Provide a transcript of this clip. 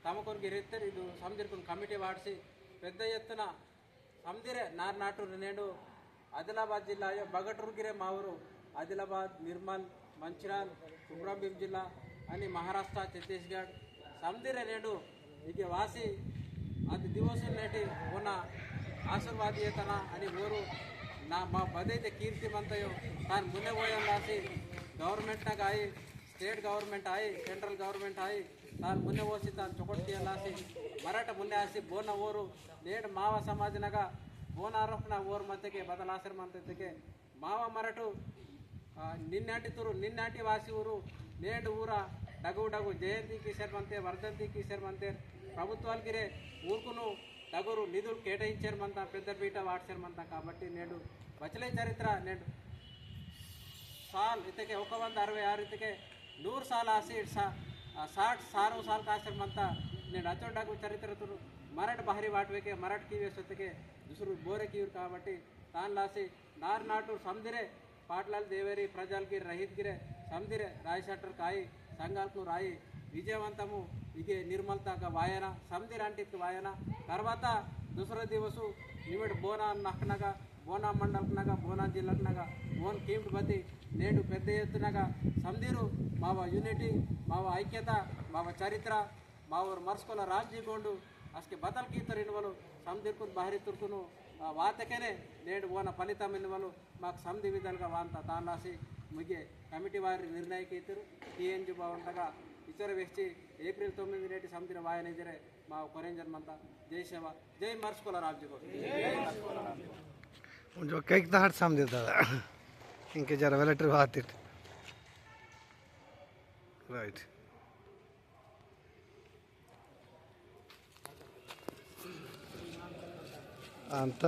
ತಮಕೂರು ಗಿರಿತ್ತರು ಇದು ಸಮದಿರ್ಕೊಂಡು ಕಮಿಟಿ ಮಾಡಿಸಿ పెద్ద ఎత్తున ಸಮದಿರೆ ನಾಟು నేడు ఆదిలాబాద్ జిల్లా బగటూరుగిరే మా ఊరు ఆదిలాబాద్ నిర్మల్ మంచిర్యాల కుమ్రంభీం జిల్లా అని మహారాష్ట్ర ఛత్తీస్గఢ్ ಸಮದಿರೆ నేడు ಈಗ ವಾಸಿ ಅದು ದಿವಸ నేటి ఉన్న ఆశీర్వాదీయతన అని ఊరు నా మా బదైతే కీర్తిమంతయో తాను ముందే పోయాం రాసి గవర్నమెంట్ನಾಗ ಆಯಿ ಸ್ಟೇಟ್ ಗೌರ್ಮೆಂಟ್ ಆಯಿ ಸೆಂಟ್ರಲ್ ಗೌರ್ಮೆಂಟ್ ಆಯಿ ತಾನು ಮುನ್ನೆ ಓದಿಸಿ ತಾನು ಚೊಕೊಟ್ಟಿಯಲ್ಲಾಸಿ ಮರಾಠ ಮುನ್ನೆ ಹಾಸಿ ಬೋನ ಊರು ನೇಡು ಮಾವ ಸಮಾಜನಾಗ ಬೋನ ಆರೋಪಣ ಊರು ಮಂತಕ್ಕೆ ಬದಲಾಶ್ರಮ ಅಂತಕ್ಕೆ ಮಾವ ಮರಾಠು ನಿನ್ನಾಟಿ ತುರು ನಿನ್ನಾಟಿ ವಾಸಿ ಊರು నేడు ఊర డగు డగు జయంతికి సేర్మంతే వర్ధంతికి సేర్మంతే ప్రభుత్వాలకిరే ఊరుకును డగురు నిధులు కేటాయించారమంతా పెద్దపీట వాడ్చారమంతా కాబట్టి నేడు బచలే చరిత్ర నేడు साल इतके 166 इतके 100 साल आसी 60 साल काश्रमंता నేను అచ్చోడాకు చరిత్రతులు మరాఠ బాహరి వాటివేకే మరాఠ కీవే సొత్తకే దుసరు బోరే కీరు కాబట్టి తాను లాసి నాటు సమదిరే పాటలాల్ దేవేరి ప్రజలకి రహిత్గిరే సమదిరే రాయశట్టర్ కాయి సంఘాలకు రాయి విజయవంతము ఇగే నిర్మలతగా వాయన సమదిర అంటికి వాయన తర్వాత దుసర దివసు నిమిడ్ బోనా నక్కనగా బోనా మండలకునగా బోనా జిల్లాకునగా ఓన్ కీమ్డ్ బతి నేడు పెద్ద ఎత్తునగా సమదిరు మావ యూనిటీ మావ ఐక్యత మావ చరిత్ర మావూరు మర్స్కోల రాజ్యಗೊಂಡು ಅಷ್ಟೇ ಬದಲ್ ಕೀತರು ಎನ್ನುವಲು ಸಮದಿರ್ಕೊಂಡು ಬಾಹರಿ ತುರ್ಕುನು ವಾತಕೆನೆ నేడు ಓನ ಫಲಿತಾಂ ಎನ್ನುವಲು మాకు సమది విధాలుగా వాంత తానాసి ముగే కమిటీ వారి నిర్ణయకి ఇద్దరు టీఎన్జి బాగుండగా ఇతర వ్యక్తి ఏప్రిల్ 9 నేటి సమదిర వాయనిజరే మా కొరెంజన్మంతా జై సేవ జై మర్స్కోల రాజ్యಗೊಂಡು जो कैक हाट समझ दादा इनके जरा वेलेटर बात राइट अंत